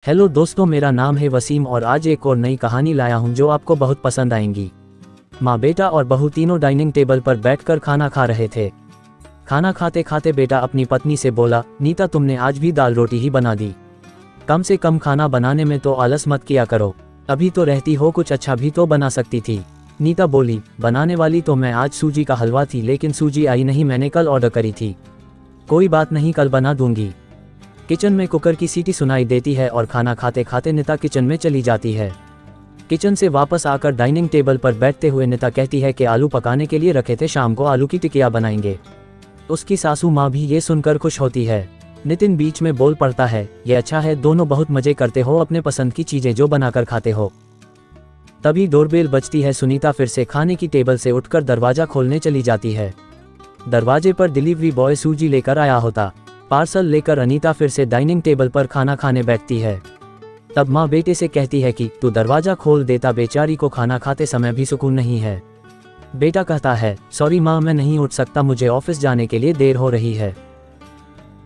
Hello दोस्तों, मेरा नाम है वसीम और आज एक और नई कहानी लाया हूं जो आपको बहुत पसंद आएंगी। माँ, बेटा और बहू तीनों डाइनिंग टेबल पर बैठकर खाना खा रहे थे। खाना खाते खाते बेटा अपनी पत्नी से बोला, नीता तुमने आज भी दाल रोटी ही बना दी। कम से कम खाना बनाने में तो आलस मत किया करो। अभी तो रहती हो, कुछ अच्छा भी तो बना सकती थी। नीता बोली, बनाने वाली तो मैं आज सूजी का हलवा थी, लेकिन सूजी आई नहीं, मैंने कल ऑर्डर करी थी। कोई बात नहीं, कल बना दूंगी। किचन में कुकर की सीटी सुनाई देती है और खाना खाते खाते नीता किचन में चली जाती है। किचन से वापस आकर डाइनिंग टेबल पर बैठते हुए नीता कहती है कि आलू पकाने के लिए रखे थे, शाम को आलू की टिकिया बनाएंगे। उसकी सासू माँ भी ये सुनकर खुश होती है। नितिन बीच में बोल पड़ता है, ये अच्छा है, दोनों बहुत मजे करते हो, अपने पसंद की चीजें जो बनाकर खाते हो। तभी डोरबेल बजती है। सुनीता फिर से खाने की टेबल से उठकर दरवाजा खोलने चली जाती है। दरवाजे पर डिलीवरी बॉय सूजी लेकर आया होता। पार्सल लेकर अनीता फिर से डाइनिंग टेबल पर खाना खाने बैठती है। तब माँ बेटे से कहती है कि तू दरवाजा खोल देता, बेचारी को खाना खाते समय भी सुकून नहीं है। बेटा कहता है, सॉरी माँ, मैं नहीं उठ सकता, मुझे ऑफिस जाने के लिए देर हो रही है।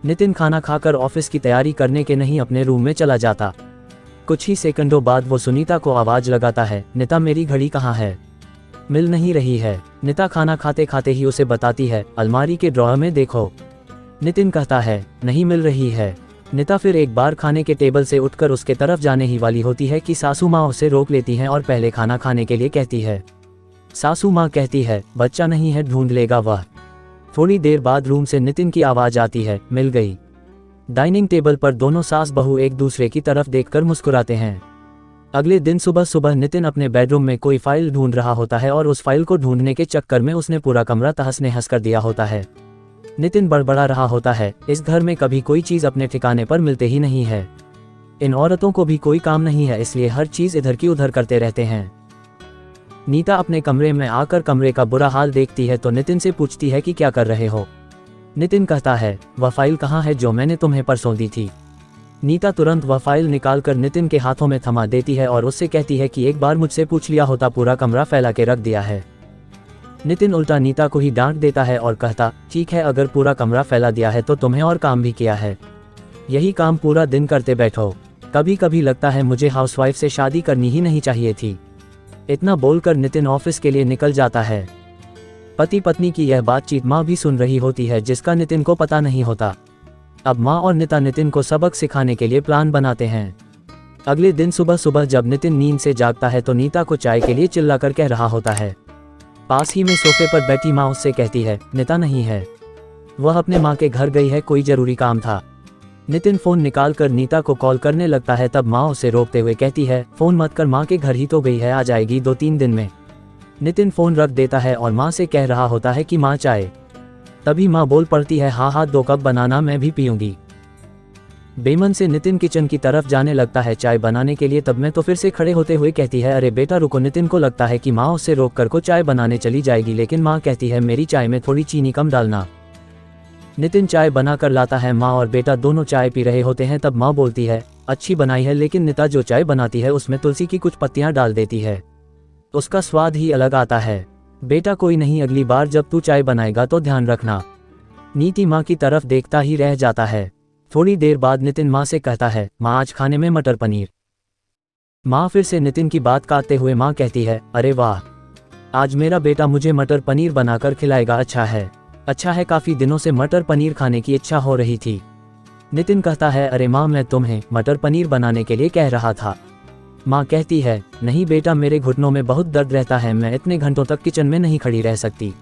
नितिन खाना खाकर ऑफिस की तैयारी करने के नहीं अपने रूम में चला जाता। कुछ ही सेकंडों बाद वो सुनीता को आवाज लगाता है, नीता मेरी घड़ी कहाँ है? मिल नहीं रही है। नीता खाना खाते खाते ही उसे बताती है, अलमारी के ड्रॉअर में देखो। नितिन कहता है, नहीं मिल रही है। नीता फिर एक बार खाने के टेबल से उठकर उसके तरफ जाने ही वाली होती है कि सासू माँ उसे रोक लेती हैं और पहले खाना खाने के लिए कहती है। सासू माँ कहती है, बच्चा नहीं है, ढूंढ लेगा वह। थोड़ी देर बाद रूम से नितिन की आवाज आती है, मिल गई। डाइनिंग टेबल पर दोनों सास बहू एक दूसरे की तरफ देखकर मुस्कुराते हैं। अगले दिन सुबह सुबह नितिन अपने बेडरूम में कोई फाइल ढूंढ रहा होता है और उस फाइल को ढूंढने के चक्कर में उसने पूरा कमरा तहस नहस कर दिया होता है। नितिन बड़बड़ा रहा होता है, इस घर में कभी कोई चीज अपने ठिकाने पर मिलते ही नहीं है। इन औरतों को भी कोई काम नहीं है, इसलिए हर चीज इधर की उधर करते रहते हैं। नीता अपने कमरे में आकर कमरे का बुरा हाल देखती है तो नितिन से पूछती है कि क्या कर रहे हो? नितिन कहता है, वह फाइल कहाँ है जो मैंने तुम्हें परसों दी थी? नीता तुरंत वह फाइल निकालकर नितिन के हाथों में थमा देती है और उससे कहती है कि एक बार मुझसे पूछ लिया होता, पूरा कमरा फैला के रख दिया है। नितिन उल्टा नीता को ही डांट देता है और कहता, ठीक है, अगर पूरा कमरा फैला दिया है तो तुम्हें और काम भी किया है, यही काम पूरा दिन करते बैठो। कभी कभी लगता है मुझे हाउसवाइफ से शादी करनी ही नहीं चाहिए थी। इतना बोलकर नितिन ऑफिस के लिए निकल जाता है। पति पत्नी की यह बातचीत माँ भी सुन रही होती है, जिसका नितिन को पता नहीं होता। अब माँ और नीता नितिन को सबक सिखाने के लिए प्लान बनाते हैं। अगले दिन सुबह सुबह जब नितिन नींद से जागता है तो नीता को चाय के लिए चिल्लाकर कह रहा होता है। पास ही में सोफे पर बैठी माँ उससे कहती है, नीता नहीं है, वह अपने माँ के घर गई है, कोई जरूरी काम था। नितिन फोन निकालकर नीता को कॉल करने लगता है। तब माँ उसे रोकते हुए कहती है, फोन मत कर, माँ के घर ही तो गई है, आ जाएगी 2-3 दिन में। नितिन फोन रख देता है और माँ से कह रहा होता है कि माँ चाय। तभी माँ बोल पड़ती है, हाँ 2 कप बनाना, मैं भी पीऊंगी। बेमन से नितिन किचन की तरफ जाने लगता है चाय बनाने के लिए। तब मैं तो फिर से खड़े होते हुए कहती है, अरे बेटा रुको। नितिन को लगता है कि माँ उससे रोक कर को चाय बनाने चली जाएगी, लेकिन माँ कहती है, मेरी चाय में थोड़ी चीनी कम डालना। नितिन चाय बनाकर लाता है। माँ और बेटा दोनों चाय पी रहे होते हैं। तब माँ बोलती है, अच्छी बनाई है, लेकिन नीता जो चाय बनाती है उसमें तुलसी की कुछ पत्तियां डाल देती है, उसका स्वाद ही अलग आता है। बेटा कोई नहीं, अगली बार जब तू चाय बनाएगा तो ध्यान रखना। नीति माँ की तरफ देखता ही रह जाता है। थोड़ी देर बाद नितिन माँ से कहता है, माँ आज खाने में मटर पनीर। माँ फिर से नितिन की बात काटते हुए माँ कहती है, अरे वाह, आज मेरा बेटा मुझे मटर पनीर बनाकर खिलाएगा। अच्छा है, काफी दिनों से मटर पनीर खाने की इच्छा हो रही थी। नितिन कहता है, अरे माँ, मैं तुम्हें मटर पनीर बनाने के लिए कह रहा था। माँ कहती है, नहीं बेटा, मेरे घुटनों में बहुत दर्द रहता है, मैं इतने घंटों तक किचन में नहीं खड़ी रह सकती।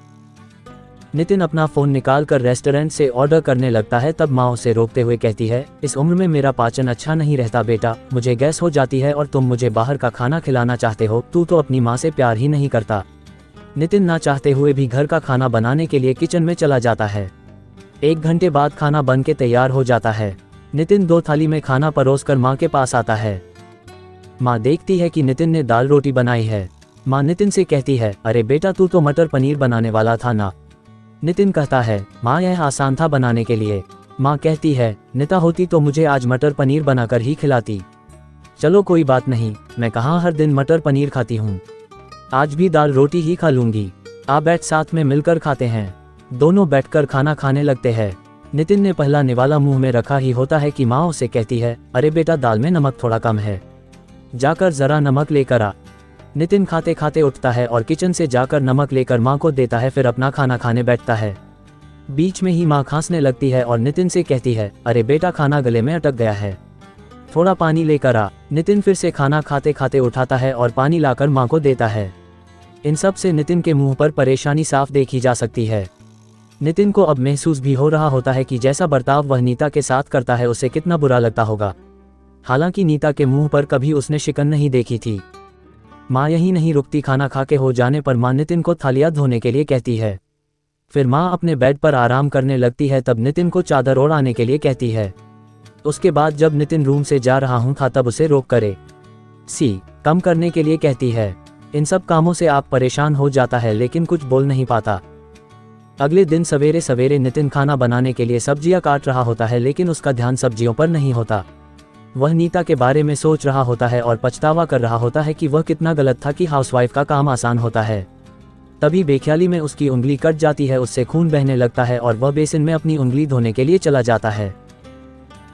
नितिन अपना फोन निकालकर रेस्टोरेंट से ऑर्डर करने लगता है। तब माँ उसे रोकते हुए कहती है, इस उम्र में मेरा पाचन अच्छा नहीं रहता बेटा, मुझे गैस हो जाती है और तुम मुझे बाहर का खाना खिलाना चाहते हो, तू तो अपनी माँ से प्यार ही नहीं करता। नितिन ना चाहते हुए भी घर का खाना बनाने के लिए किचन में चला जाता है। 1 घंटे बाद खाना बन के तैयार हो जाता है। नितिन 2 थाली में खाना परोसकर माँ के पास आता है। माँ देखती है कि नितिन ने दाल रोटी बनाई है। माँ नितिन से कहती है, अरे बेटा, तू तो मटर पनीर बनाने वाला था ना? नितिन कहता है, माँ यह आसान था बनाने के लिए। माँ कहती है, नीता होती तो मुझे आज मटर पनीर बनाकर ही खिलाती। चलो कोई बात नहीं, मैं कहाँ हर दिन मटर पनीर खाती हूँ, आज भी दाल रोटी ही खा लूंगी। आ बैठ, साथ में मिलकर खाते हैं। दोनों बैठकर खाना खाने लगते हैं। नितिन ने पहला निवाला मुंह में रखा ही होता है कि माँ उसे कहती है, अरे बेटा दाल में नमक थोड़ा कम है, जाकर जरा नमक लेकर आ। नितिन खाते खाते उठता है और किचन से जाकर नमक लेकर माँ को देता है, फिर अपना खाना खाने बैठता है। बीच में ही माँ खांसने लगती है और नितिन से कहती है, अरे बेटा खाना गले में अटक गया है, थोड़ा पानी लेकर आ। नितिन फिर से खाना खाते खाते उठाता है और पानी लाकर माँ को देता है। इन सब से नितिन के मुंह पर परेशानी साफ देखी जा सकती है। नितिन को अब महसूस भी हो रहा होता है कि जैसा बर्ताव वह नीता के साथ करता है उसे कितना बुरा लगता होगा। हालांकि नीता के मुंह पर कभी उसने शिकन नहीं देखी थी। माँ यहीं नहीं रुकती, खाना खा के हो जाने पर माँ नितिन को थालियाँ धोने के लिए कहती है। फिर माँ अपने बेड पर आराम करने लगती है, तब नितिन को चादर ओढ़ाने के लिए कहती है। उसके बाद जब नितिन रूम से जा रहा हूँ था तब उसे रोक करे कम करने के लिए कहती है। इन सब कामों से आप परेशान हो जाता है लेकिन कुछ बोल नहीं पाता। अगले दिन सवेरे सवेरे नितिन खाना बनाने के लिए सब्जियां काट रहा होता है, लेकिन उसका ध्यान सब्जियों पर नहीं होता। वह नीता के बारे में सोच रहा होता है और पछतावा कर रहा होता है कि वह कितना गलत था कि हाउसवाइफ का काम आसान होता है। तभी बेख्याली में उसकी उंगली कट जाती है, उससे खून बहने लगता है और वह बेसिन में अपनी उंगली धोने के लिए चला जाता है।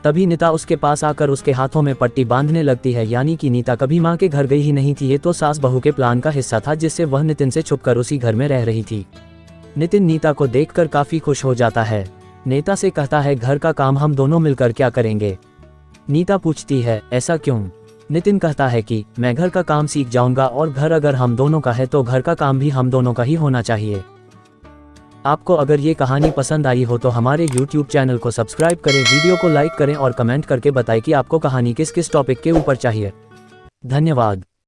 तभी नीता उसके पास आकर उसके हाथों में पट्टी बांधने लगती है, यानी कि नीता कभी माँ के घर गई ही नहीं थी। ये तो सास बहू के प्लान का हिस्सा था जिससे वह नितिन से छुपकर उसी घर में रह रही थी। नितिन नीता को देखकर काफी खुश हो जाता है। नीता से कहता है, घर का काम हम दोनों मिलकर क्या करेंगे। नीता पूछती है, ऐसा क्यों? नितिन कहता है कि मैं घर का काम सीख जाऊंगा और घर अगर हम दोनों का है तो घर का काम भी हम दोनों का ही होना चाहिए। आपको अगर ये कहानी पसंद आई हो तो हमारे YouTube चैनल को सब्सक्राइब करें, वीडियो को लाइक करें और कमेंट करके बताएं कि आपको कहानी किस किस टॉपिक के ऊपर चाहिए। धन्यवाद।